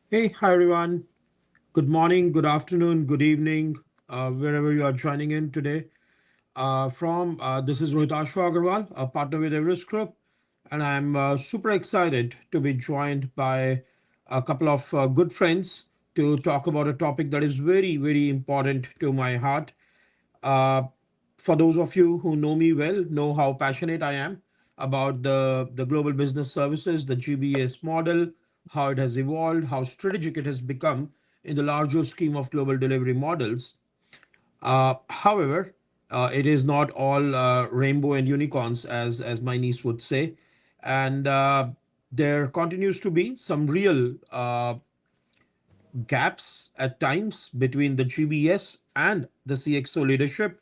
Hey, hi everyone. Good morning, good afternoon, good evening, wherever you are joining in today. From This is Rohit Agarwal, a partner with Everest Group, and I'm super excited to be joined by a couple of good friends to talk about a topic that is very, very important to my heart. Uh, for those of you who know me well, know how passionate I am about the global business services, the GBS model, how it has evolved, how strategic it has become in the larger scheme of global delivery models. However, it is not all rainbow and unicorns, as my niece would say, and there continues to be some real gaps at times between the GBS and the CXO leadership.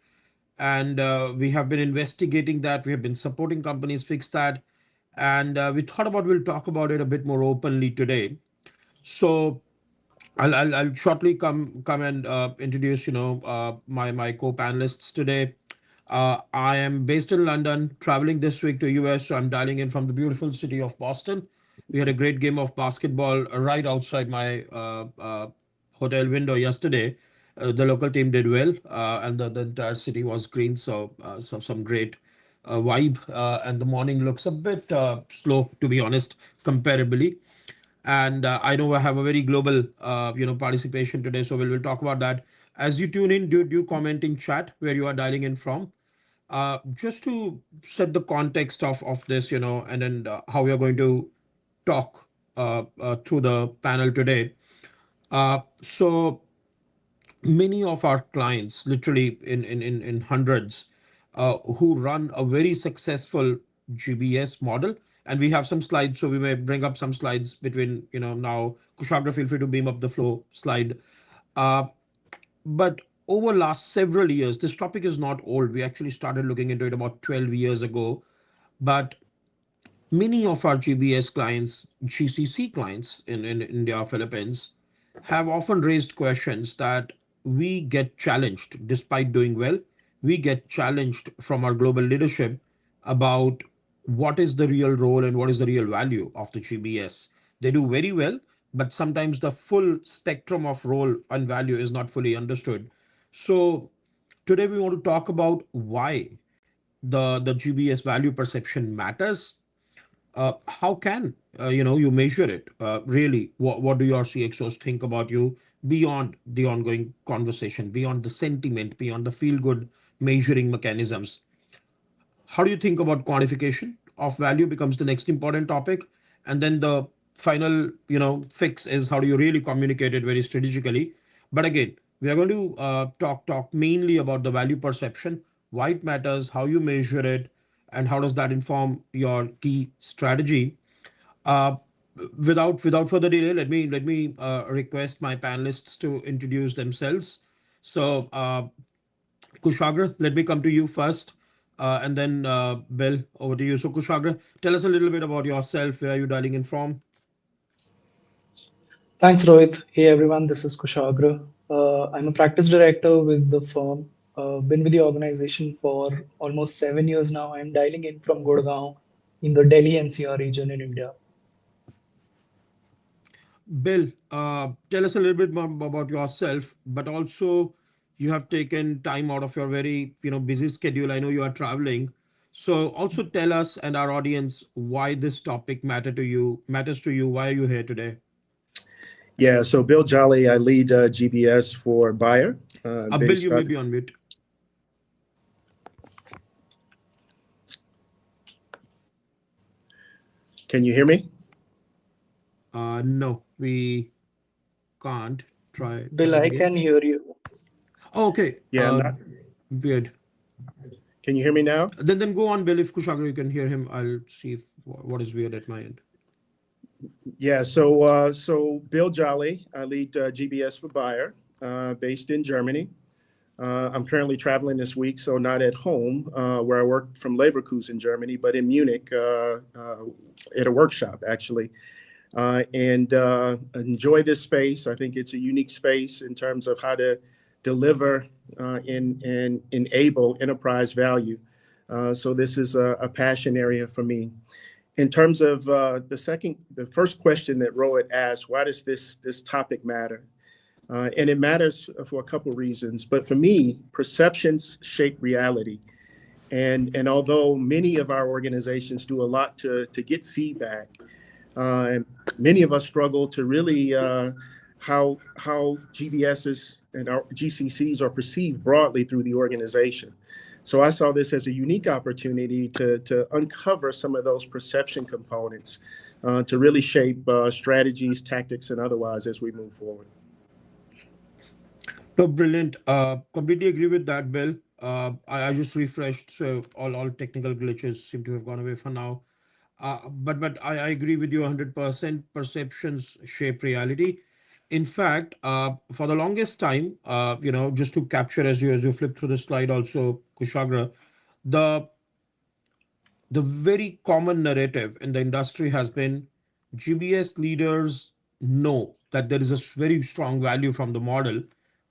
And we have been investigating that. We have been supporting companies fix that. And we thought about we'll talk about it a bit more openly today. So I'll shortly come and introduce my co-panelists today. I am based in London, traveling this week to US, so I'm dialing in from the beautiful city of Boston. We had a great game of basketball right outside my hotel window yesterday. The local team did well, and the entire city was green, so some great vibe. And the morning looks a bit slow, to be honest, comparably. And I know I have a very global participation today, so we'll talk about that. As you tune in, do comment in chat where you are dialing in from, just to set the context of this, and then how we are going to talk through the panel today. So many of our clients, literally in hundreds, who run a very successful GBS model. And we have some slides, so we may bring up some slides between, now. Kushagra, feel free to beam up the flow slide. Uh, but over last several years, this topic is not old. We actually started looking into it about 12 years ago. But many of our GBS clients, GCC clients in India, Philippines, have often raised questions that we get challenged despite doing well. We get challenged from our global leadership about what is the real role and what is the real value of the GBS. They do very well, but sometimes the full spectrum of role and value is not fully understood. So today we want to talk about why the GBS value perception matters. How can you measure it? Really, what do your CXOs think about you beyond the ongoing conversation, beyond the sentiment, beyond the feel good measuring mechanisms? How do you think about quantification of value becomes the next important topic, and then the final fix is how do you really communicate it very strategically. But again, we are going to talk mainly about the value perception, why it matters, how you measure it, and how does that inform your key strategy. uh, without further delay, let me request my panelists to introduce themselves. So, Kushagra, let me come to you first, and then Bill, over to you. So, Kushagra, tell us a little bit about yourself. Where are you dialing in from? Thanks, Rohit. Hey, everyone. This is Kushagra. I'm a practice director with the firm. Been with the organization for almost 7 years now. I'm dialing in from Gurgaon in the Delhi NCR region in India. Bill, tell us a little bit more about yourself, but also you have taken time out of your very busy schedule. I know you are traveling, so also tell us and our audience why this topic matters to you. Why are you here today? Yeah, so Bill Jolly, I lead GBS for Bayer, Bill, based you may out. be on mute. Can you hear me? No, we can't. Try Bill, I again. can hear you. Oh, okay. Yeah, not. Weird. Can you hear me now? Then go on, Bill. If Kushagra, you can hear him, I'll see if what is weird at my end. Yeah, so Bill Jolly, I lead GBS for Bayer, based in Germany. I'm currently traveling this week, so not at home where I work from Leverkusen, Germany, but in Munich at a workshop actually. And enjoy this space. I think it's a unique space in terms of how to deliver and enable enterprise value. So this is a passion area for me. In terms of the first question that Rohit asked, why does this topic matter? And it matters for a couple reasons. But for me, perceptions shape reality. And although many of our organizations do a lot to get feedback, and many of us struggle to really how GBSs and our GCCs are perceived broadly through the organization. So I saw this as a unique opportunity to uncover some of those perception components to really shape strategies, tactics, and otherwise as we move forward. No, brilliant. Completely agree with that, Bill. I just refreshed, so all technical glitches seem to have gone away for now. But I agree with you 100%. Perceptions shape reality. In fact, for the longest time, just to capture as you flip through the slide, also Kushagra, the the very common narrative in the industry has been GBS leaders know that there is a very strong value from the model.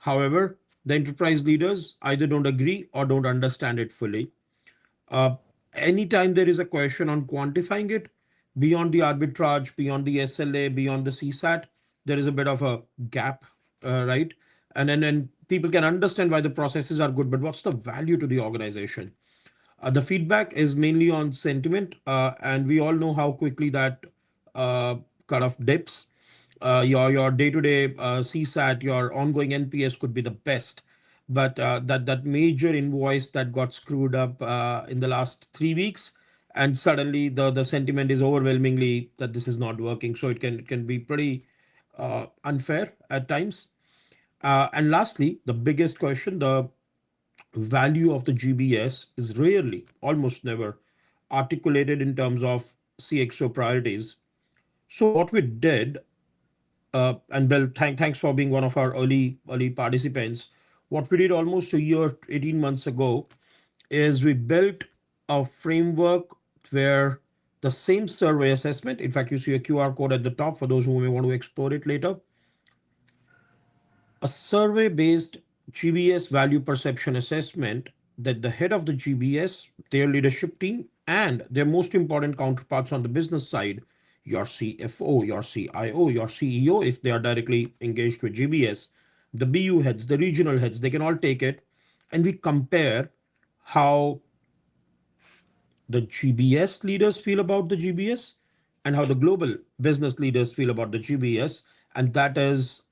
However, the enterprise leaders either don't agree or don't understand it fully. Uh, Anytime there is a question on quantifying it beyond the arbitrage, beyond the SLA, beyond the CSAT, there is a bit of a gap, right? And then people can understand why the processes are good, but what's the value to the organization? The feedback is mainly on sentiment, and we all know how quickly that uh, kind of dips. Your day-to-day CSAT, your ongoing NPS could be the best, but that major invoice that got screwed up in the last 3 weeks, and suddenly the sentiment is overwhelmingly that this is not working. So it can be pretty unfair at times. And lastly, the biggest question, the value of the GBS is rarely, almost never, articulated in terms of CXO priorities. So what we did, and Bill, thanks for being one of our early participants. What we did almost a year, 18 months ago, is we built a framework where the same survey assessment, in fact, you see a QR code at the top for those who may want to explore it later, a survey based GBS value perception assessment that the head of the GBS, their leadership team, and their most important counterparts on the business side, your CFO, your CIO, your CEO, if they are directly engaged with GBS, the BU heads, the regional heads, they can all take it, and we compare how the GBS leaders feel about the GBS and how the global business leaders feel about the GBS. And that is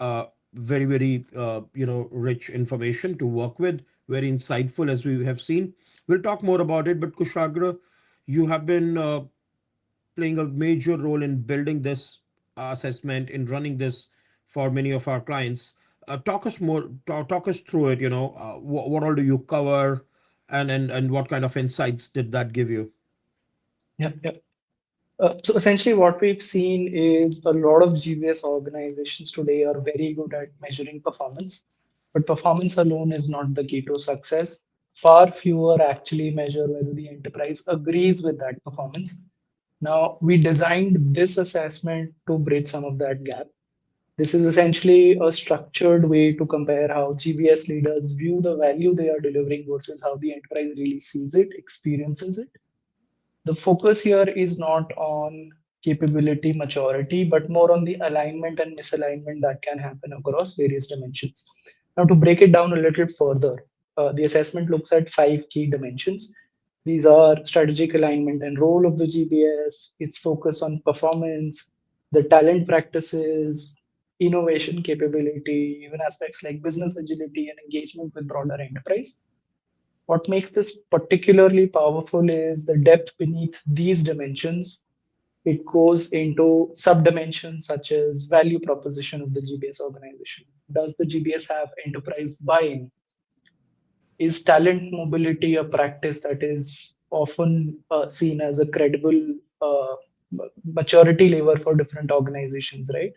very rich information to work with, very insightful as we have seen. We'll talk more about it, but Kushagra, you have been playing a major role in building this assessment, in running this for many of our clients. Talk us more, talk us through it. What all do you cover, and what kind of insights did that give you? Yeah, yeah. So essentially, what we've seen is a lot of GBS organizations today are very good at measuring performance, but performance alone is not the key to success. Far fewer actually measure whether the enterprise agrees with that performance. Now, we designed this assessment to bridge some of that gap. This is essentially a structured way to compare how GBS leaders view the value they are delivering versus how the enterprise really sees it, experiences it. The focus here is not on capability maturity, but more on the alignment and misalignment that can happen across various dimensions. Now, to break it down a little further, the assessment looks at five key dimensions. These are strategic alignment and role of the GBS, its focus on performance, the talent practices, innovation capability, even aspects like business agility and engagement with broader enterprise. What makes this particularly powerful is the depth beneath these dimensions. It goes into sub-dimensions such as value proposition of the GBS organization. Does the GBS have enterprise buy-in? Is talent mobility a practice that is often seen as a credible uh, maturity lever for different organizations, right?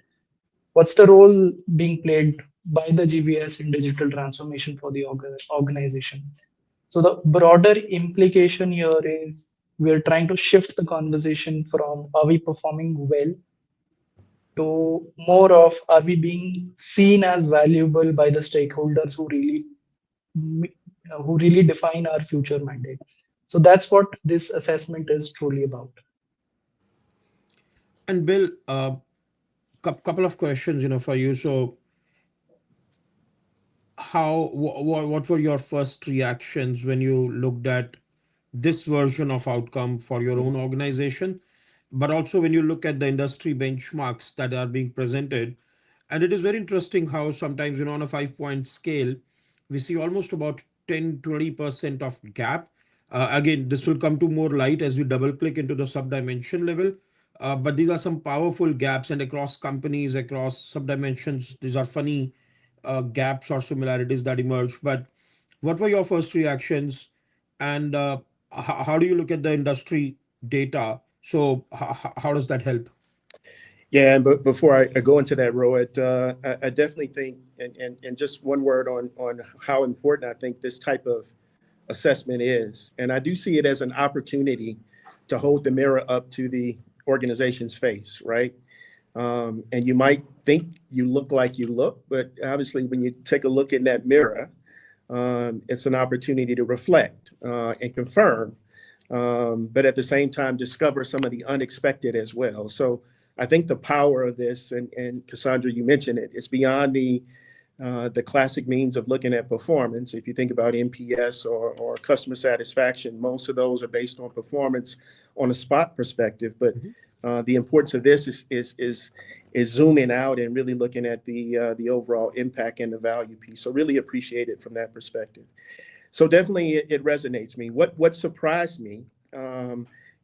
What's the role being played by the GBS in digital transformation for the organization? So the broader implication here is we're trying to shift the conversation from are we performing well to more of are we being seen as valuable by the stakeholders who really define our future mandate. So that's what this assessment is truly about. And Bill, couple of questions, for you. So, what were your first reactions when you looked at this version of outcome for your own organization, but also when you look at the industry benchmarks that are being presented? And it is very interesting how sometimes, on a 5 point scale, we see almost about 10-20% of gap. Again, this will come to more light as we double click into the sub-dimension level. But these are some powerful gaps, and across companies, across sub-dimensions, these are funny gaps or similarities that emerge. But what were your first reactions, and how do you look at the industry data? So how does that help? Yeah, but before I go into that, Rohit, I definitely think, and just one word on how important I think this type of assessment is. And I do see it as an opportunity to hold the mirror up to the organization's face, right? And you might think you look like you look, but obviously, when you take a look in that mirror, it's an opportunity to reflect and confirm, but at the same time, discover some of the unexpected as well. So I think the power of this, and Cassandra, you mentioned it, it's beyond the classic means of looking at performance. If you think about NPS or customer satisfaction, most of those are based on performance on a spot perspective. But the importance of this is zooming out and really looking at the overall impact and the value piece. So really appreciate it from that perspective. So definitely it resonates me. What surprised me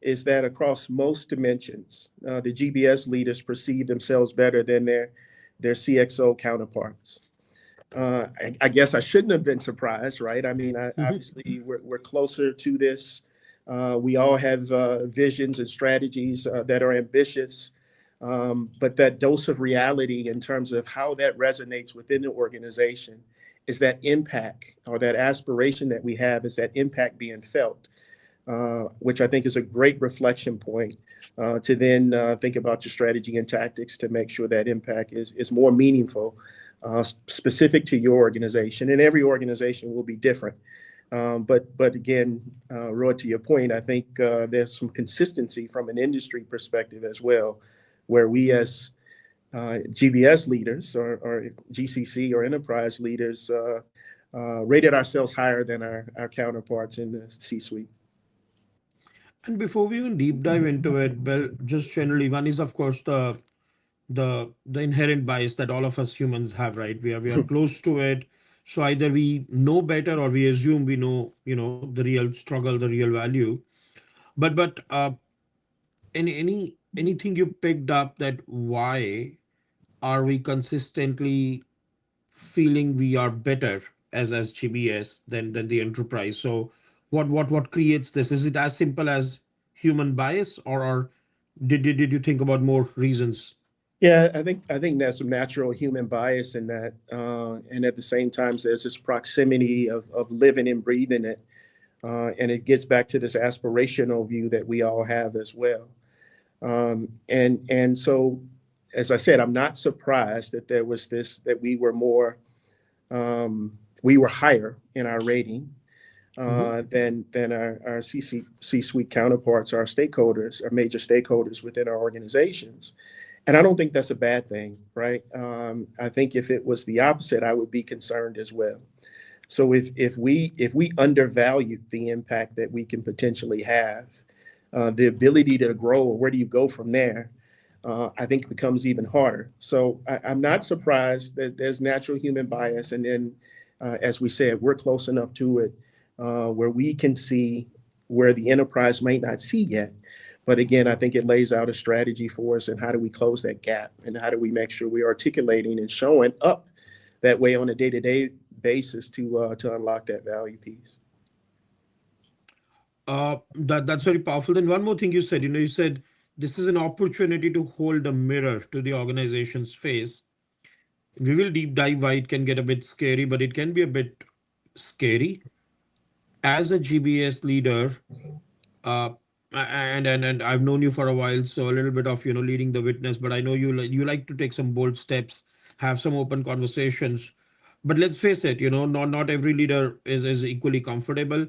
is that across most dimensions, the GBS leaders perceive themselves better than their CXO counterparts. I guess I shouldn't have been surprised, right? I mean, obviously we're closer to this. We all have visions and strategies that are ambitious, but that dose of reality in terms of how that resonates within the organization is that impact or that aspiration that we have is that impact being felt, which I think is a great reflection point to then think about your strategy and tactics to make sure that impact is more meaningful, specific to your organization. And every organization will be different. But again, Roy, to your point, I think there's some consistency from an industry perspective as well, where we as GBS leaders or GCC or enterprise leaders rated ourselves higher than our counterparts in the C-suite. And before we even deep dive into it, well, just generally, one is of course the inherent bias that all of us humans have, right? We are close to it, so either we know better or we assume we know, the real struggle, the real value. But anything you picked up that why are we consistently feeling we are better as GBS than the enterprise? So what creates this? Is it as simple as human bias, or did you think about more reasons? Yeah, I think there's some natural human bias in that, and at the same time, there's this proximity of living and breathing it, and it gets back to this aspirational view that we all have as well. And so, as I said, I'm not surprised that there was this that we were higher in our rating Mhm. than our C-suite counterparts, our stakeholders, our major stakeholders within our organizations. And I don't think that's a bad thing, right? I think if it was the opposite, I would be concerned as well. So if we undervalue the impact that we can potentially have, the ability to grow, or where do you go from there? I think it becomes even harder. So I'm not surprised that there's natural human bias, and then, as we said, we're close enough to it where we can see where the enterprise might not see yet. But again, I think it lays out a strategy for us, and how do we close that gap, and how do we make sure we're articulating and showing up that way on a day-to-day basis to unlock that value piece. That's very powerful. Then one more thing you said, you said this is an opportunity to hold a mirror to the organization's face. We will deep dive why it can get a bit scary, but it can be a bit scary as a GBS leader. uh, and I've known you for a while, so a little bit of leading the witness. But I know you like to take some bold steps, have some open conversations. But let's face it, not every leader is equally comfortable,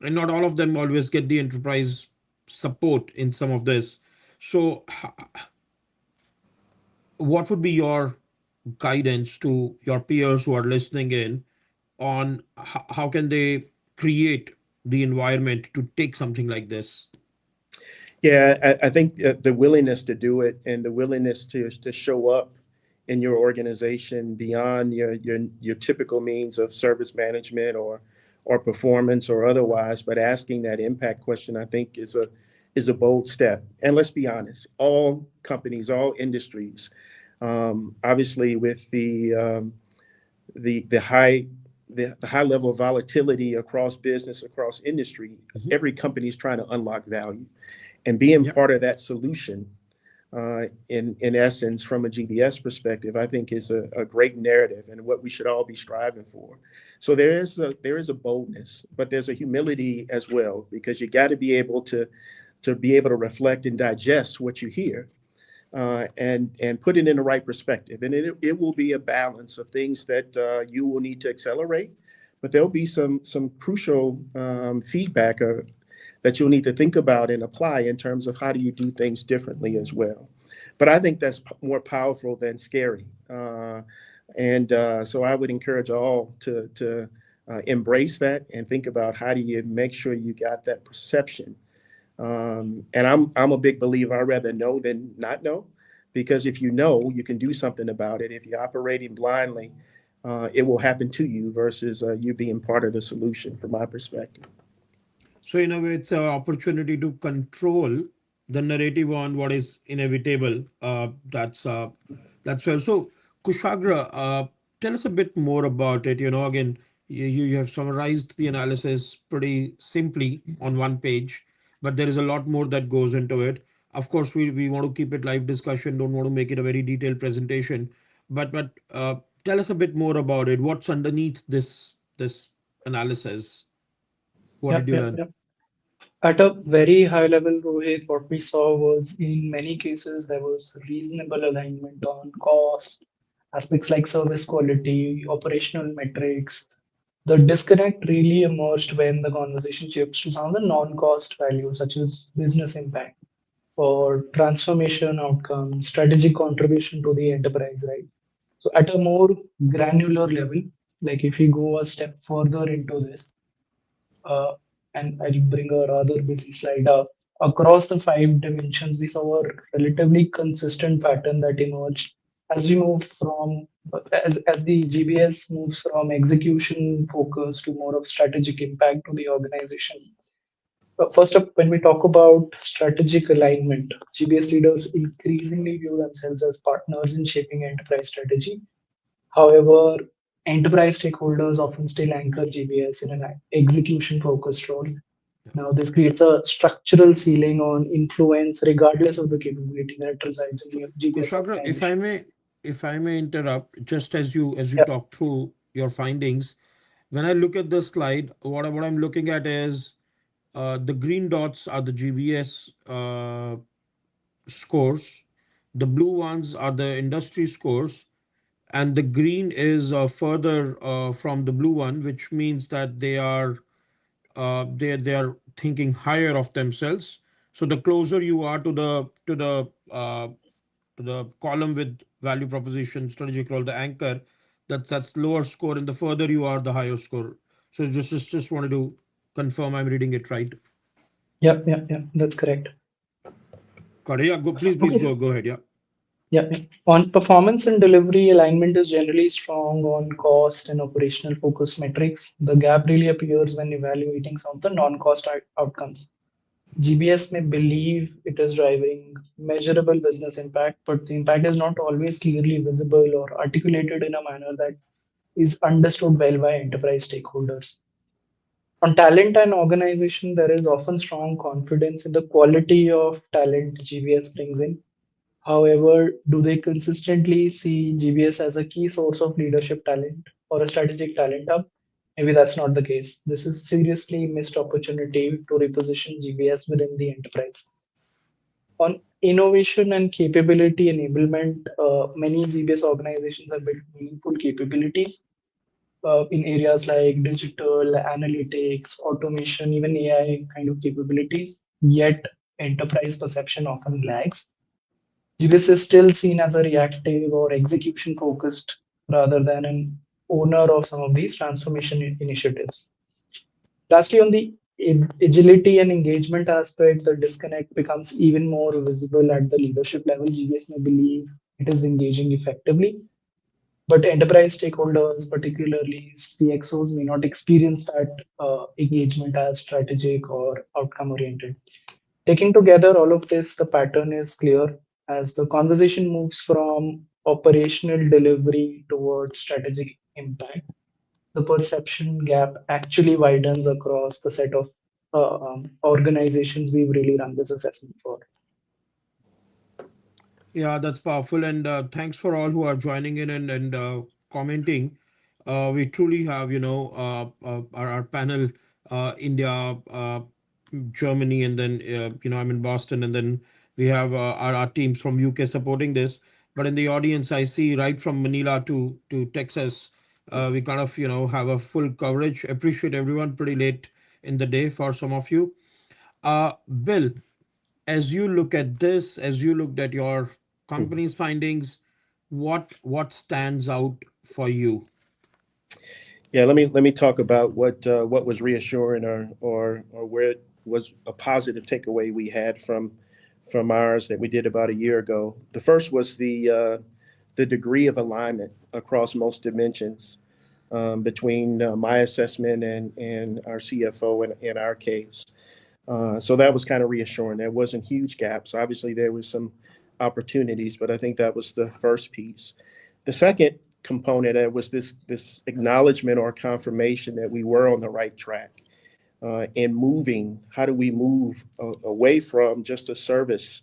and not all of them always get the enterprise support in some of this. So what would be your guidance to your peers who are listening in on how can they create the environment to take something like this? Yeah, I think the willingness to do it and the willingness to show up in your organization beyond your typical means of service management or performance or otherwise, but asking that impact question, I think is a bold step. And let's be honest, all companies, all industries, obviously with the high the high level of volatility across business, across industry, Mhm. every company is trying to unlock value and being Yep. part of that solution, in essence, from a GBS perspective, I think is a great narrative and what we should all be striving for. So there is a boldness, but there's a humility as well because you got to be able to be able to reflect and digest what you hear, and put it in the right perspective. And it will be a balance of things that you will need to accelerate, but there'll be some crucial feedback that you'll need to think about and apply in terms of how do you do things differently as well. But I think that's more powerful than scary. And so I would encourage all to embrace that and think about how do you make sure you got that perception. And I'm a big believer. I'd rather know than not know, because if you know, you can do something about it. If you're operating blindly, it will happen to you versus you being part of the solution, from my perspective. So in a way, it's an opportunity to control the narrative on what is inevitable. That's fair. So Kushagra, tell us a bit more about it. Again, you have summarized the analysis pretty simply on one page, but there is a lot more that goes into it. Of course, we want to keep it live discussion. Don't want to make it a very detailed presentation, but tell us a bit more about it. What's underneath this analysis? What did Yep, you yep, learn? yep. At a very high level, Rohit, what we saw was in many cases there was reasonable alignment on cost, aspects like service quality, operational metrics. The disconnect really emerged when the conversation shifts to some of the non-cost values, such as business impact or transformation outcomes, strategic contribution to the enterprise, right? So at a more granular level, like if we go a step further into this, uh, and I'll bring a rather busy slide up. Across the five dimensions, we saw a relatively consistent pattern that emerged as we move from as the GBS moves from execution focus to more of strategic impact to the organization. First up, when we talk about strategic alignment, GBS leaders increasingly view themselves as partners in shaping enterprise strategy. However, enterprise stakeholders often still anchor GBS in an execution focused role. Now, this creates a structural ceiling on influence regardless of the capability that resides in So, the GBS Kushagra, organization. if I may interrupt, just as you Yep, talk through your findings, when I look at the slide, what I'm looking at is the green dots are the GBS scores, the blue ones are the industry scores, and the green is further from the blue one, which means that they are thinking higher of themselves. So the closer you are to the column with value proposition, strategic role, the anchor, that's lower score, and the further you are, the higher score. So just wanted to confirm I'm reading it right. yep, that's correct. Got it. Yeah, go, please Okay, go ahead. Yeah. yeah. On performance and delivery, alignment is generally strong on cost and operational focus metrics. The gap really appears when evaluating some of the non-cost outcomes. GBS may believe it is driving measurable business impact, but the impact is not always clearly visible or articulated in a manner that is understood well by enterprise stakeholders. On talent and organization, there is often strong confidence in the quality of talent GBS brings in. However, do they consistently see GBS as a key source of leadership talent or a strategic talent hub? Maybe that's not the case. This is seriously missed opportunity to reposition GBS within the enterprise. On innovation and capability enablement, many GBS organizations have built meaningful capabilities in areas like digital, analytics, automation, even AI kind of capabilities, yet enterprise perception often lags. GBS is still seen as a reactive or execution focused rather than an owner of some of these transformation initiatives. Lastly, on the agility and engagement aspect, the disconnect becomes even more visible at the leadership level. GBS may believe it is engaging effectively, but enterprise stakeholders, particularly CXOs, may not experience that engagement as strategic or outcome oriented. Taking together all of this, the pattern is clear as the conversation moves from operational delivery towards strategic impact. The perception gap actually widens across the set of organizations we've really run this assessment for. Yeah, that's powerful. And thanks for all who are joining in and commenting. We truly have, our panel, India, Germany, and then, I'm in Boston, and then we have our teams from UK supporting this. But in the audience, I see right from Manila to Texas, we kind of, have a full coverage. Appreciate everyone pretty late in the day for some of you. Bill, as you look at this, as you looked at your Mhm. company's findings, what stands out for you? Yeah, let me talk about what was reassuring or where it was a positive takeaway we had from ours that we did about a year ago. The first was the degree of alignment across most dimensions between my assessment and our CFO in our case. So that was kind of reassuring. There wasn't huge gaps. Obviously, there was some opportunities, but I think that was the first piece. The second component was this acknowledgement or confirmation that we were on the right track in moving. How do we move away from just a service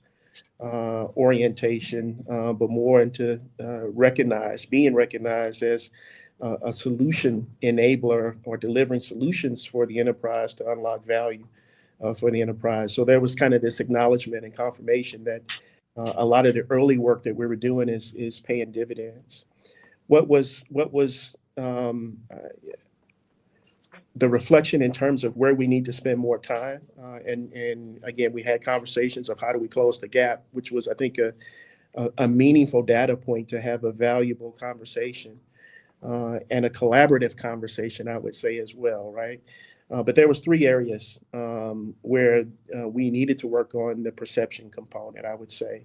orientation, but more into being recognized as a solution enabler or delivering solutions for the enterprise to unlock value for the enterprise. So there was kind of this acknowledgement and confirmation that a lot of the early work that we were doing is paying dividends. What was the reflection in terms of where we need to spend more time, and again, we had conversations of how do we close the gap, which was, I think, a meaningful data point to have a valuable conversation and a collaborative conversation, I would say as well, right? But there was three areas where we needed to work on the perception component, I would say,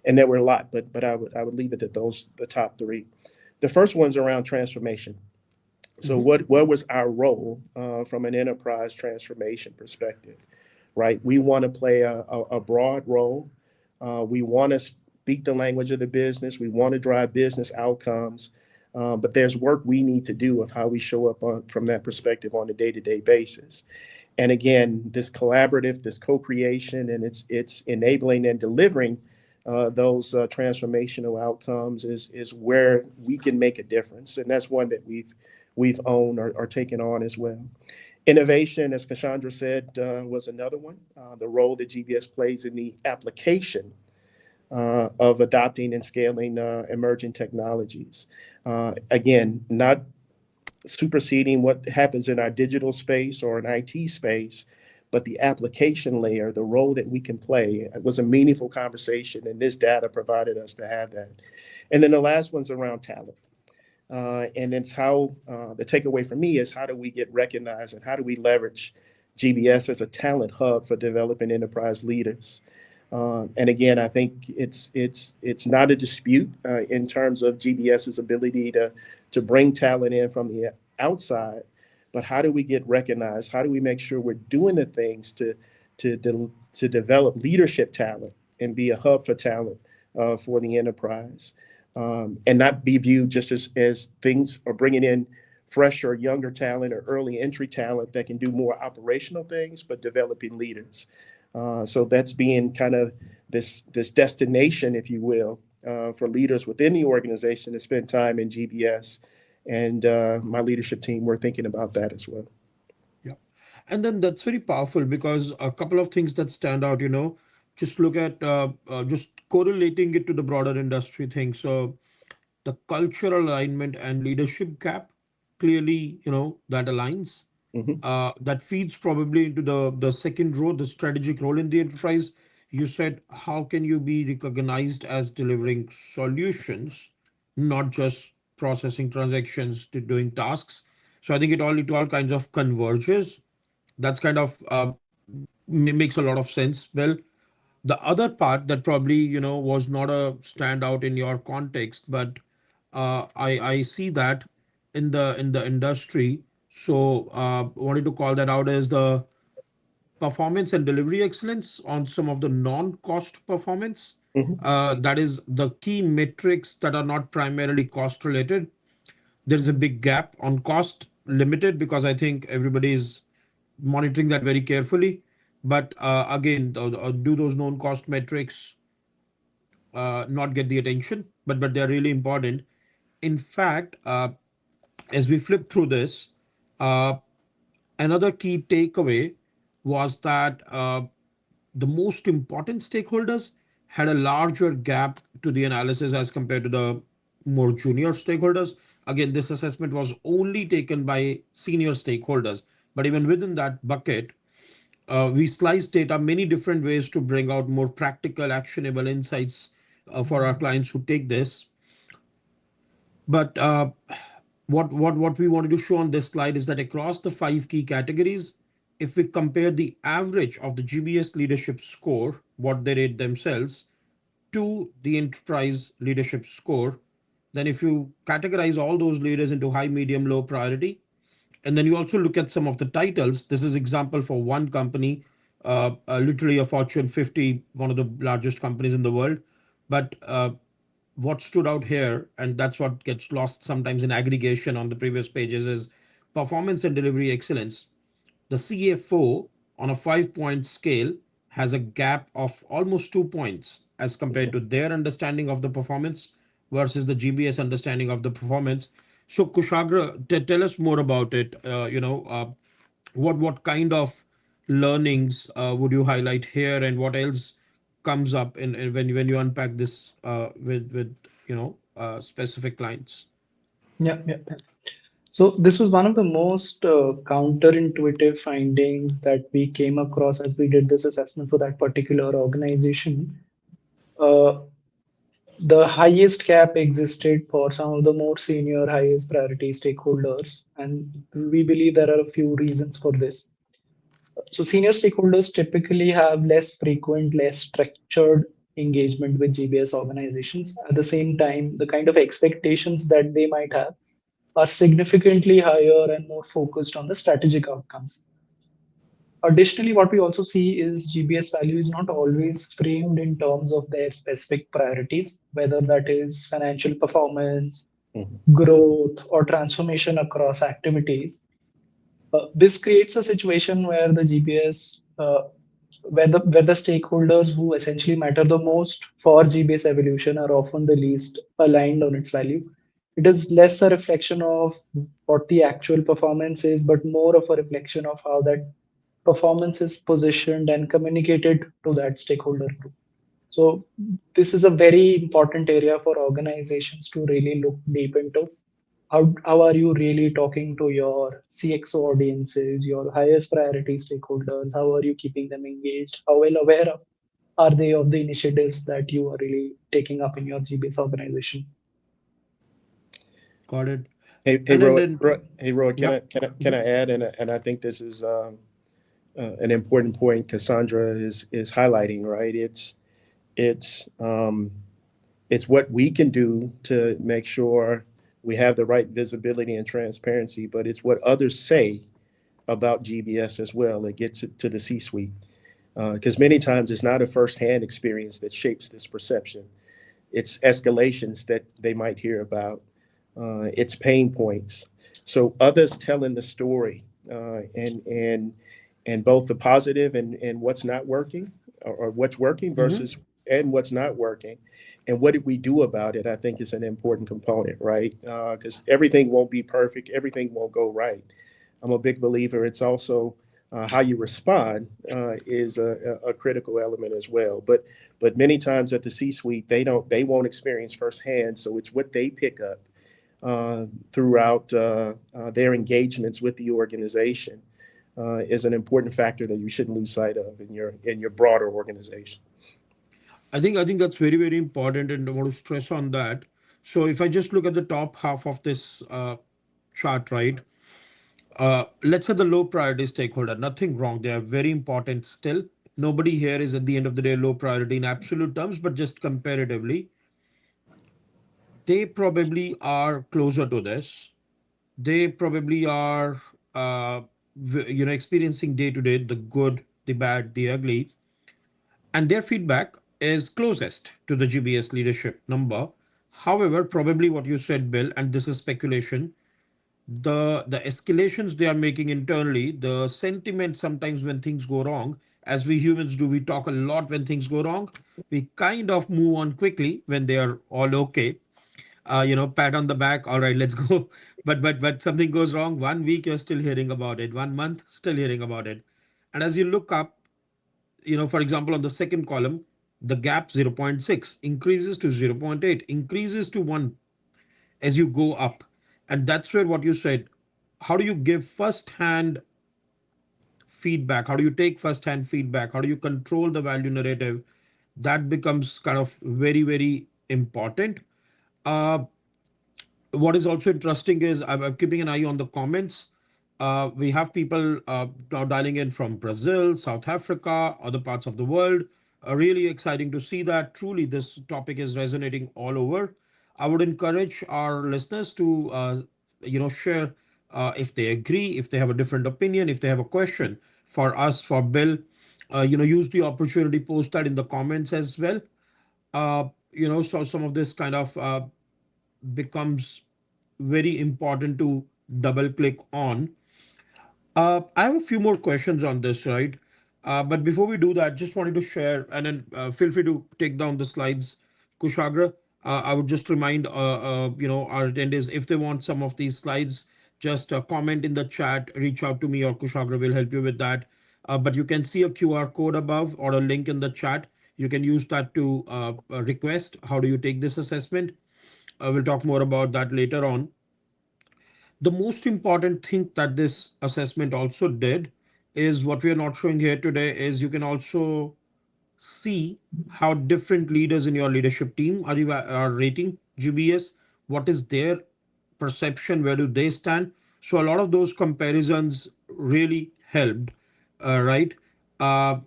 and there were a lot, but I would leave it at those the top three. The first one's around transformation. So Mhm. what was our role from an enterprise transformation perspective, right? We want to play a broad role. We want to speak the language of the business. We want to drive business outcomes. But there's work we need to do of how we show up from that perspective on a day-to-day basis. And again, this collaborative, this co-creation, and it's enabling and delivering those transformational outcomes is where we can make a difference, and that's one that we've owned or taken on as well. Innovation, as Cassandra said, was another one. The role that GBS plays in the application of adopting and scaling emerging technologies. Again, not superseding what happens in our digital space or an IT space, but the application layer, the role that we can play, it was a meaningful conversation, and this data provided us to have that. And then the last one's around talent. And it's how the takeaway for me is how do we get recognized and how do we leverage GBS as a talent hub for developing enterprise leaders? And again, I think it's not a dispute in terms of GBS's ability to bring talent in from the outside, but how do we get recognized? How do we make sure we're doing the things to develop leadership talent and be a hub for talent for the enterprise, and not be viewed just as things are bringing in fresher, younger talent or early entry talent that can do more operational things, but developing leaders. So that's being kind of this destination, if you will, for leaders within the organization to spend time in GBS. And my leadership team, we're thinking about that as well. Yeah. And then that's very powerful because a couple of things that stand out, just look at just correlating it to the broader industry thing. So the cultural alignment and leadership gap, clearly, that aligns. Hmm. That feeds probably into the second row, the strategic role in the enterprise. you said, how can you be recognized as delivering solutions, not just processing transactions to doing tasks? So I think it all kinds of converges. That's kind of makes a lot of sense. Well, the other part that probably was not a standout in your context, but I see that in the industry. So wanted to call that out as the performance and delivery excellence on some of the non-cost performance. Mhm. That is the key metrics that are not primarily cost related. There is a big gap on cost limited because I think everybody is monitoring that very carefully. But again, do those known cost metrics not get the attention? But they're really important. In fact, as we flip through this, uh, another key takeaway was that the most important stakeholders had a larger gap to the analysis as compared to the more junior stakeholders. Again, this assessment was only taken by senior stakeholders, but even within that bucket, we slice data many different ways to bring out more practical, actionable insights for our clients who take this. But what we wanted to show on this slide is that across the five key categories, if we compare the average of the GBS leadership score, what they rate themselves, to the enterprise leadership score, then if you categorize all those leaders into high, medium, low priority, and then you also look at some of the titles. This is example for one company, literally a Fortune 50, one of the largest companies in the world. But what stood out here, and that's what gets lost sometimes in aggregation on the previous pages, is performance and delivery excellence. The CFO on a 5 point scale has a gap of almost 2 points as compared to their understanding of the performance versus the GBS understanding of the performance. So, Kushagra, tell us more about it. What kind of learnings would you highlight here, and what else comes up in when you unpack this with specific clients? Yeah. So this was one of the most counterintuitive findings that we came across as we did this assessment for that particular organization. Uh, the highest gap existed for some of the more senior, highest priority stakeholders, and we believe there are a few reasons for this. So senior stakeholders typically have less frequent, less structured engagement with GBS organizations. At the same time, the kind of expectations that they might have are significantly higher and more focused on the strategic outcomes. Additionally, what we also see is GBS value is not always framed in terms of their specific priorities, whether that is financial performance, Mhm. growth, or transformation across activities. This creates a situation where the GBS, where the stakeholders who essentially matter the most for GBS evolution are often the least aligned on its value. It is less a reflection of what the actual performance is, but more of a reflection of how that performance is positioned and communicated to that stakeholder group. So this is a very important area for organizations to really look deep into. How are you really talking to your CXO audiences, your highest priority stakeholders? How are you keeping them engaged? How well aware are they of the initiatives that you are really taking up in your GBS organization? Got it. Hey, And then, Roy, then hey, Roy, can yeah. I add? And I think this is an important point Cassandra is highlighting, right? It's it's what we can do to make sure we have the right visibility and transparency, but it's what others say about GBS as well that gets it to the C-suite. Because many times it's not a firsthand experience that shapes this perception. It's escalations that they might hear about. It's pain points. So others telling the story and both the positive and what's not working or what's working Mhm. versus and what's not working and what did we do about it, I think is an important component, right? Because everything won't be perfect, everything won't go right. I'm a big believer it's also how you respond is a critical element as well. But many times at the C-suite, they won't experience firsthand. So it's what they pick up throughout their engagements with the organization is an important factor that you shouldn't lose sight of in your broader organization. I think that's very, very important, and I want to stress on that. So if I just look at the top half of this chart, right? Let's say the low priority stakeholder, nothing wrong. They are very important still. Nobody here is at the end of the day low priority in absolute terms, but just comparatively, they probably are closer to this. They probably are, experiencing day to day the good, the bad, the ugly, and their feedback is closest to the GBS leadership number. However, probably what you said, Bill, and this is speculation, the escalations they are making internally, the sentiment sometimes when things go wrong, as we humans do, we talk a lot when things go wrong. We kind of move on quickly when they are all okay. Pat on the back, all right, let's go. But something goes wrong. 1 week you're still hearing about it. 1 month still hearing about it. And as you look up, for example, on the second column, the gap 0. 0.6 increases to 0. 0.8, increases to 1 as you go up. And that's where what you said, how do you give first hand feedback? How do you take first hand feedback? How do you control the value narrative? That becomes kind of very, very important. Uh, what is also interesting is I'm keeping an eye on the comments. We have people now dialing in from Brazil, South Africa, other parts of the world. Really exciting to see that. Truly, this topic is resonating all over. I would encourage our listeners to, share if they agree, if they have a different opinion, if they have a question for us, for Bill. Use the opportunity, post that in the comments as well. So some of this kind of becomes very important to double click on. I have a few more questions on this, right? But before we do that, just wanted to share, and then feel free to take down the slides, Kushagra. I would just remind, our attendees, if they want some of these slides, just comment in the chat, reach out to me, or Kushagra will help you with that. But you can see a QR code above or a link in the chat. You can use that to request. How do you take this assessment? We'll talk more about that later on. The most important thing that this assessment also did is what we are not showing here today is you can also see how different leaders in your leadership team are rating GBS. What is their perception? Where do they stand? So a lot of those comparisons really helped, right? Uh,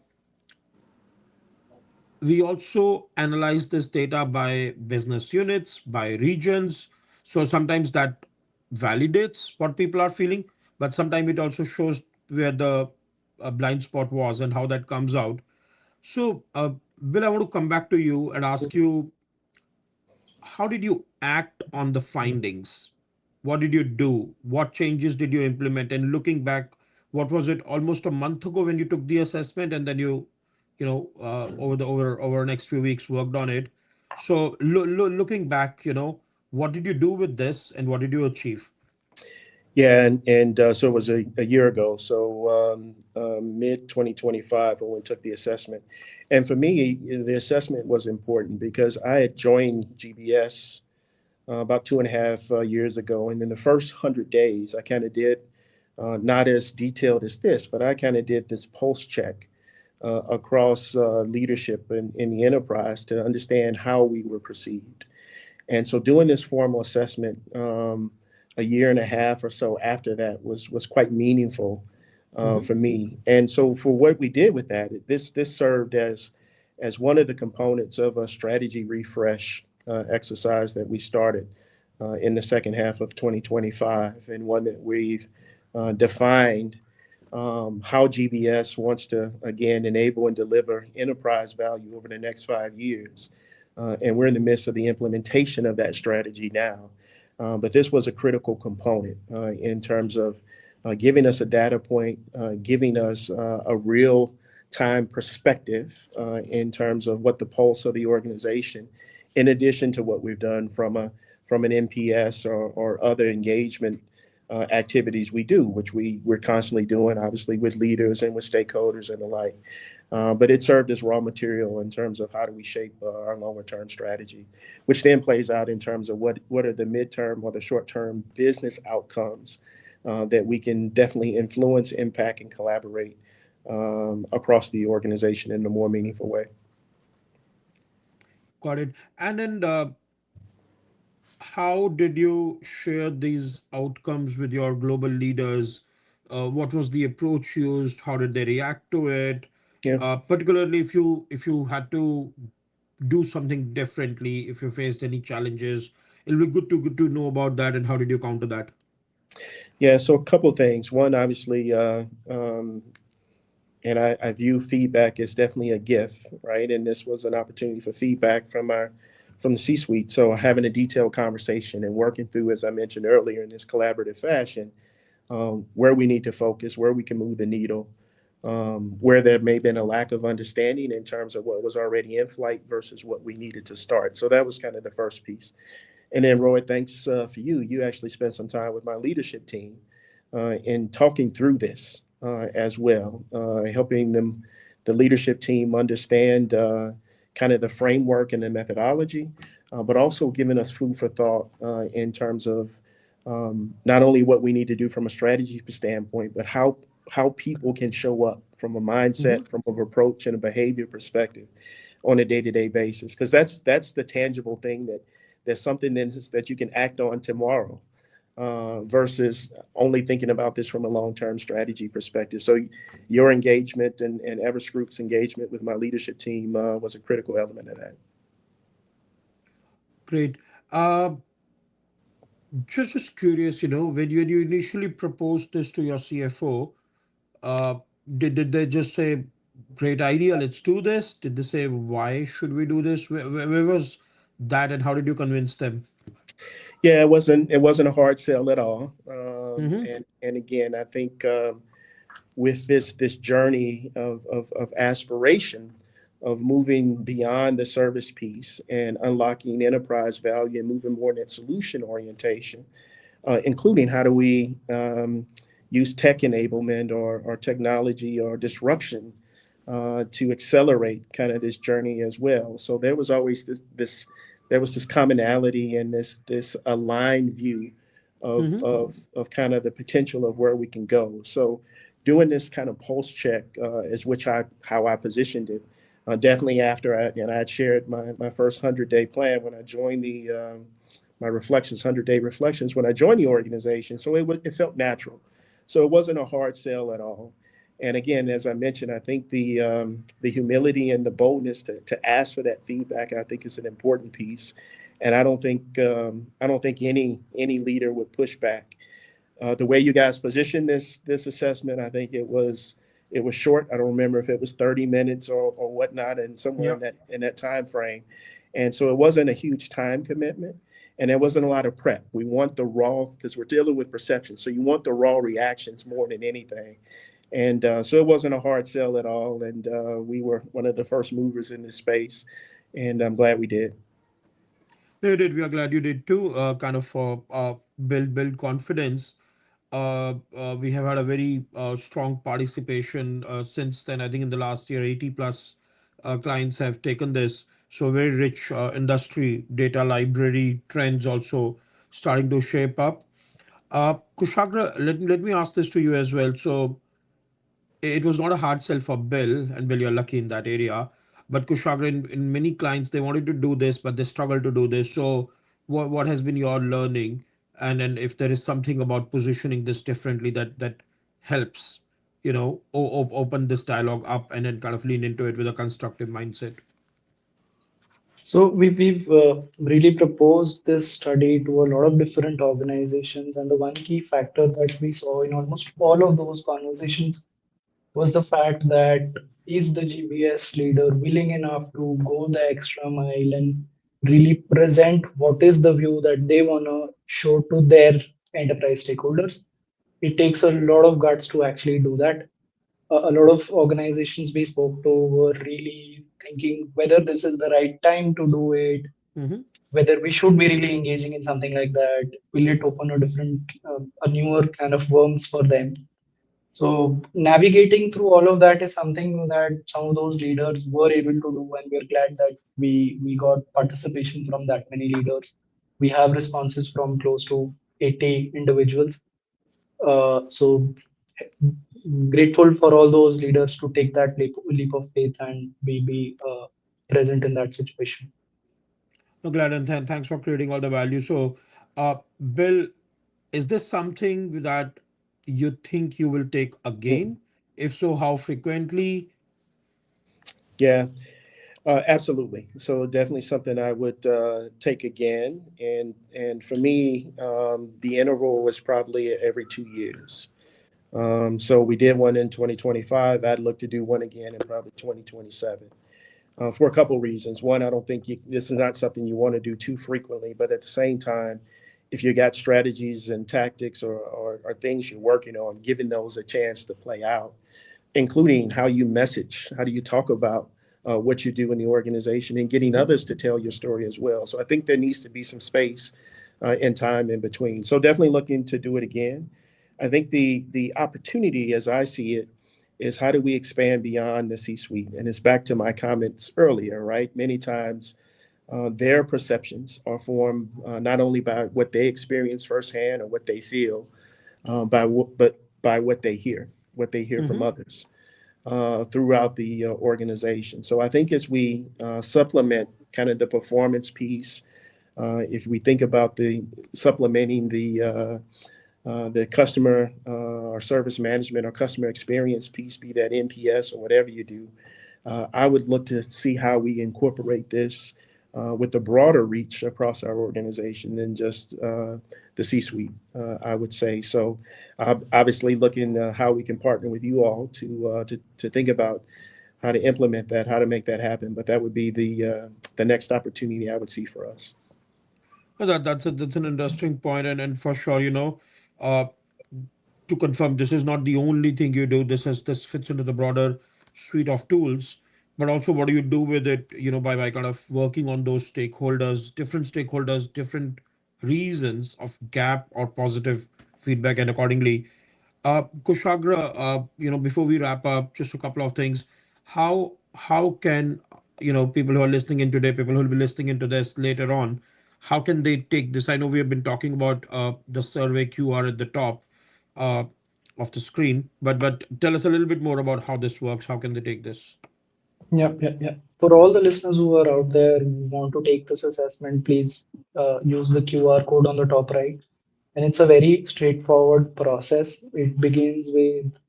we also analyze this data by business units, by regions. So sometimes that validates what people are feeling, but sometimes it also shows where the blind spot was and how that comes out. So, Bill, I want to come back to you and ask you, how did you act on the findings? What did you do? What changes did you implement? And looking back, what was it almost a month ago when you took the assessment, and then over the next few weeks worked on it. So looking back, what did you do with this, and what did you achieve? Yeah, and so it was a year ago, so mid 2025 when we took the assessment. And for me, the assessment was important because I had joined GBS about 2.5 years ago. And in the first 100 days, I kind of did, not as detailed as this, but I kind of did this pulse check across leadership in the enterprise to understand how we were perceived. And so doing this formal assessment a year and a half or so after that was quite meaningful Mhm. for me. And so for what we did with that, this served as one of the components of a strategy refresh exercise that we started in the second half of 2025, and one that we've defined how GBS wants to, again, enable and deliver enterprise value over the next 5 years. And we're in the midst of the implementation of that strategy now. But this was a critical component in terms of giving us a data point, giving us a real time perspective in terms of what the pulse of the organization, in addition to what we've done from an NPS or other engagement activities we do, which we're constantly doing, obviously, with leaders and with stakeholders and the like. But it served as raw material in terms of how do we shape our longer term strategy, which then plays out in terms of what are the midterm or the short term business outcomes that we can definitely influence, impact, and collaborate across the organization in a more meaningful way. Got it. And then how did you share these outcomes with your global leaders? What was the approach used? How did they react to it? Yeah. Particularly if you had to do something differently, if you faced any challenges, it'll be good to know about that and how did you counter that? Yeah. So a couple of things. One, obviously, and I view feedback as definitely a gift, right? And this was an opportunity for feedback from the C-suite. So having a detailed conversation and working through, as I mentioned earlier, in this collaborative fashion, where we need to focus, where we can move the needle, where there may have been a lack of understanding in terms of what was already in flight versus what we needed to start. So that was kind of the first piece. And then, Roy, thanks for you. You actually spent some time with my leadership team in talking through this as well, helping them, the leadership team, understand kind of the framework and the methodology, but also giving us food for thought in terms of not only what we need to do from a strategy standpoint, but how people can show up from a mindset, from an approach, and a behavior perspective on a day-to-day basis. Because that's the tangible thing that's something that you can act on tomorrow versus only thinking about this from a long-term strategy perspective. So your engagement and Everest Group's engagement with my leadership team was a critical element of that. Great. Just curious, when you initially proposed this to your CFO, uh, did they just say, "Great idea, let's do this"? Did they say, "Why should we do this"? Where was that, and how did you convince them? Yeah, it wasn't a hard sell at all. Mm-hmm. And again, I think with this journey of aspiration, of moving beyond the service piece and unlocking enterprise value and moving more in that solution orientation, including how do we use tech enablement or technology or disruption to accelerate kind of this journey as well. So there was always this commonality and this aligned view of Mm-hmm. of kind of the potential of where we can go. So doing this kind of pulse check is which I how I positioned it. Definitely after I had shared my first 100-day plan when I joined the my reflections, 100-day reflections when I joined the organization. So it felt natural. So it wasn't a hard sell at all. And again, as I mentioned, I think the humility and the boldness to ask for that feedback, I think, is an important piece. And I don't think any leader would push back. The way you guys positioned this assessment, I think it was short. I don't remember if it was 30 minutes or whatnot, and somewhere Yeah. in that time frame. And so it wasn't a huge time commitment, and there wasn't a lot of prep. We want the raw because we're dealing with perception, so you want the raw reactions more than anything. And so it wasn't a hard sell at all, and we were one of the first movers in this space, and I'm glad we did. No, you did. We are glad you did too. Kind of build confidence. We have had a very strong participation since then. I think in the last year, 80 plus clients have taken this. So very rich industry data library trends also starting to shape up. Kushagra, let me ask this to you as well. So it was not a hard sell for Bill, and Bill, you're lucky in that area. But Kushagra, in many clients, they wanted to do this, but they struggled to do this. So, what has been your learning, and if there is something about positioning this differently that helps, open this dialogue up and then kind of lean into it with a constructive mindset. So we've really proposed this study to a lot of different organizations, and the one key factor that we saw in almost all of those conversations was the fact that is the GBS leader willing enough to go the extra mile and really present what is the view that they want to show to their enterprise stakeholders. It takes a lot of guts to actually do that. A lot of organizations we spoke to were really thinking whether this is the right time to do it, Mm-hmm. whether we should be really engaging in something like that. Will it open a different, a newer kind of worms for them? So navigating through all of that is something that some of those leaders were able to do, and we're glad that we got participation from that many leaders. We have responses from close to 80 individuals. So grateful for all those leaders to take that leap of faith and be present in that situation. No, glad, and thanks for creating all the value. So, uh, Bill, is this something that you think you will take Mm. again? If so, how frequently? Yeah, absolutely. So definitely something I would take again. And for me, the interval was probably every 2 years. So we did one in 2025. I'd look to do one again in probably 2027 for a couple of reasons. One, I don't think this is not something you want to do too frequently, but at the same time, if you got strategies and tactics or things you're working on, giving those a chance to play out, including how you message, how do you talk about what you do in the organization, and getting Mhm. others to tell your story as well. So I think there needs to be some space and time in between. So definitely looking to do it again. I think the opportunity, as I see it, is how do we expand beyond the C-suite? And it's back to my comments earlier, right? Many times their perceptions are formed not only by what they experience firsthand or what they feel, but by what they hear from Mhm. others throughout the organization. So I think as we supplement kind of the performance piece, if we think about the supplementing the customer or service management or customer experience piece, be that NPS or whatever you do, I would look to see how we incorporate this with a broader reach across our organization than just the C-suite, I would say. So, obviously, looking how we can partner with you all to think about how to implement that, how to make that happen. But that would be the next opportunity I would see for us. No, that's an interesting point, and for sure, uh, to confirm, this is not the only thing you do. This fits into the broader suite of tools, but also what do you do with it? By kind of working on those stakeholders, different reasons of gap or positive feedback, and accordingly. Kushagra, before we wrap up, just a couple of things. How can people who are listening in today, people who will be listening into this later on, how can they take this? I know we have been talking about the survey QR at the top uh, of the screen, but tell us a little bit more about how this works. How can they take this? Yeah, yeah, yeah. For all the listeners who are out there who want to take this assessment, please use the QR code on the top right. And it's a very straightforward process. It begins with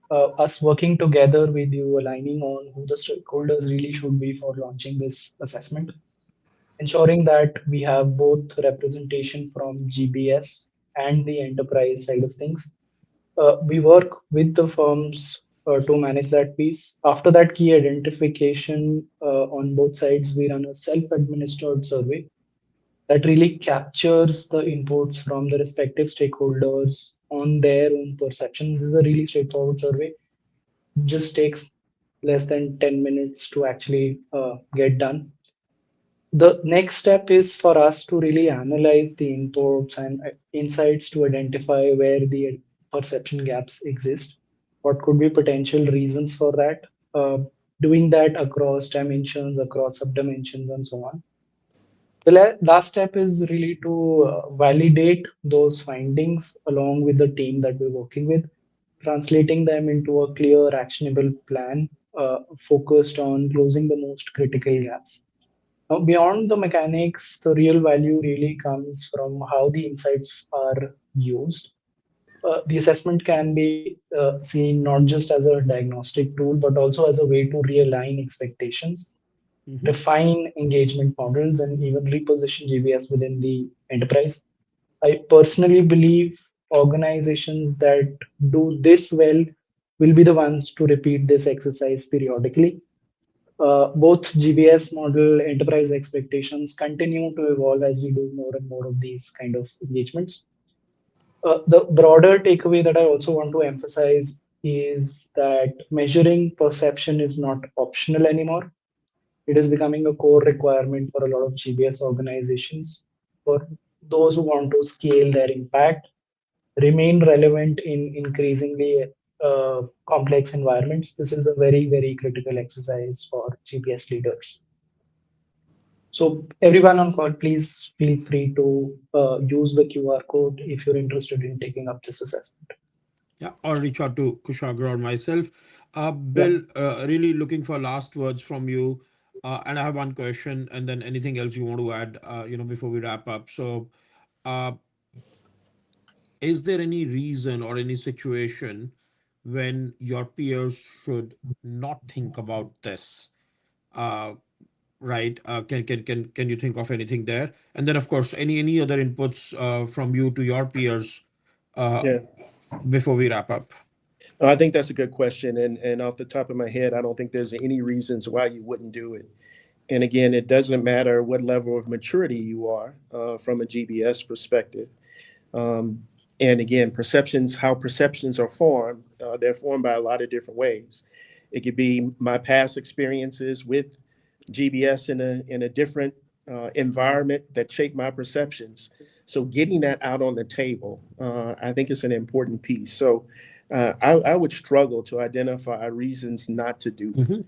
us working together with you, aligning on who the stakeholders really should be for launching this assessment, ensuring that we have both representation from GBS and the enterprise side of things. We work with the firms to manage that piece. After that key identification on both sides, we run a self-administered survey that really captures the inputs from the respective stakeholders on their own perception. This is a really straightforward survey. Just takes less than 10 minutes to actually get done. The next step is for us to really analyze the inputs and insights to identify where the perception gaps exist. What could be potential reasons for that? Doing that across dimensions, across subdimensions, and so on. The last step is really to validate those findings along with the team that we're working with, translating them into a clear, actionable plan focused on closing the most critical gaps. Now, beyond the mechanics, the real value really comes from how the insights are used. The assessment can be seen not just as a diagnostic tool, but also as a way to realign expectations, Hmm. refine engagement models, and even reposition GBS within the enterprise. I personally believe organizations that do this well will be the ones to repeat this exercise periodically. Both GBS model enterprise expectations continue to evolve as we do more and more of these kind of engagements. The broader takeaway that I also want to emphasize is that measuring perception is not optional anymore. It is becoming a core requirement for a lot of GBS organizations. For those who want to scale their impact, remain relevant in increasingly complex environments, this is a very, very critical exercise for GPS leaders. So everyone on call, please feel free to use the QR code if you're interested in taking up this assessment. Yeah, or reach out to Kushagra or myself. Yeah. Bill, really looking for last words from you. And I have one question, and then anything else you want to add, before we wrap up. So, uh, is there any reason or any situation when your peers should not think about this? Uh, right? Can you think of anything there? And then, of course, any other inputs from you to your peers uh, Yeah. before we wrap up? I think that's a good question. And off the top of my head, I don't think there's any reasons why you wouldn't do it. And again, it doesn't matter what level of maturity you are from a GBS perspective. Um, and again, perceptions, how perceptions are formed, they're formed by a lot of different ways. It could be my past experiences with GBS in a different environment that shaped my perceptions. So getting that out on the table, I think is an important piece. So I would struggle to identify reasons not to do it.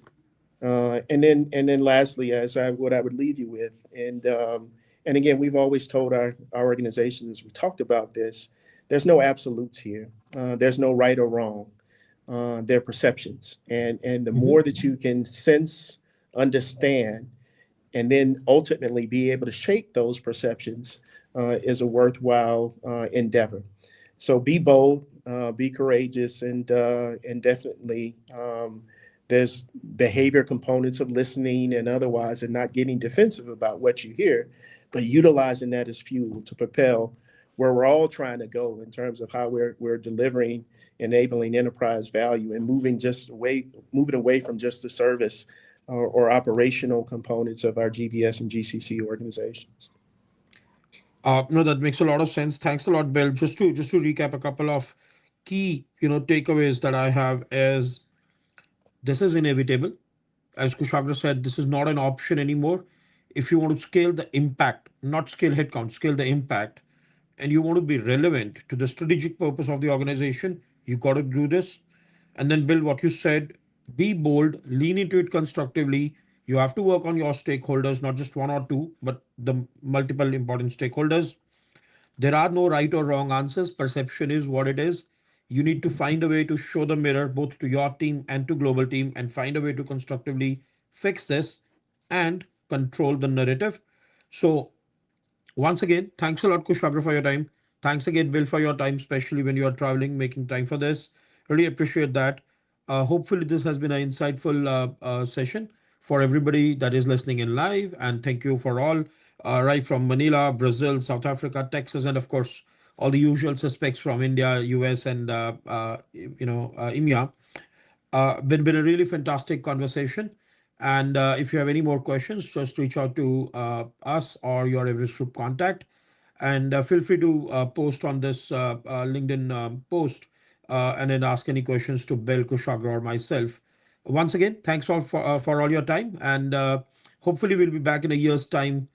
Mhm. And then lastly, what I would leave you with, and again, we've always told our organizations, we talked about this. There's no absolutes here. There's no right or wrong. They're perceptions, and the Mhm. more that you can sense, understand, and then ultimately be able to shape those perceptions is a worthwhile endeavor. So be bold, be courageous, and definitely there's behavior components of listening and otherwise, and not getting defensive about what you hear, but utilizing that as fuel to propel where we're all trying to go in terms of how we're delivering, enabling enterprise value, and moving away from just the service or operational components of our GBS and GCC organizations. No, that makes a lot of sense. Thanks a lot, Bill. Just to recap a couple of key, takeaways that I have is this is inevitable. As Kushagra said, this is not an option anymore. If you want to scale the impact, not scale headcount, scale the impact, and you want to be relevant to the strategic purpose of the organization, you got to do this. And then, Bill, what you said, be bold, lean into it constructively. You have to work on your stakeholders, not just one or two, but the multiple important stakeholders. There are no right or wrong answers. Perception is what it is. You need to find a way to show the mirror both to your team and to global team and find a way to constructively fix this and control the narrative. So once again, thanks a lot, Kushagra, for your time. Thanks again, Bill, for your time, especially when you are traveling, making time for this. Really appreciate that. Hopefully, this has been an insightful session for everybody that is listening in live. And thank you for all, right from Manila, Brazil, South Africa, Texas, and of course, all the usual suspects from India, US, and EMEA. Been a really fantastic conversation. And if you have any more questions, just reach out to us or your Everest Group contact. And feel free to post on this LinkedIn post and then ask any questions to Bill, Kushagra, or myself. Once again, thanks for all your time. And hopefully, we'll be back in a year's time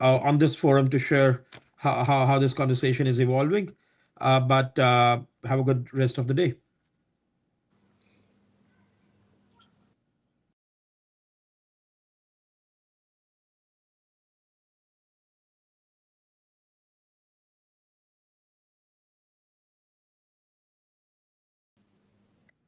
on this forum to share how this conversation is evolving. But have a good rest of the day.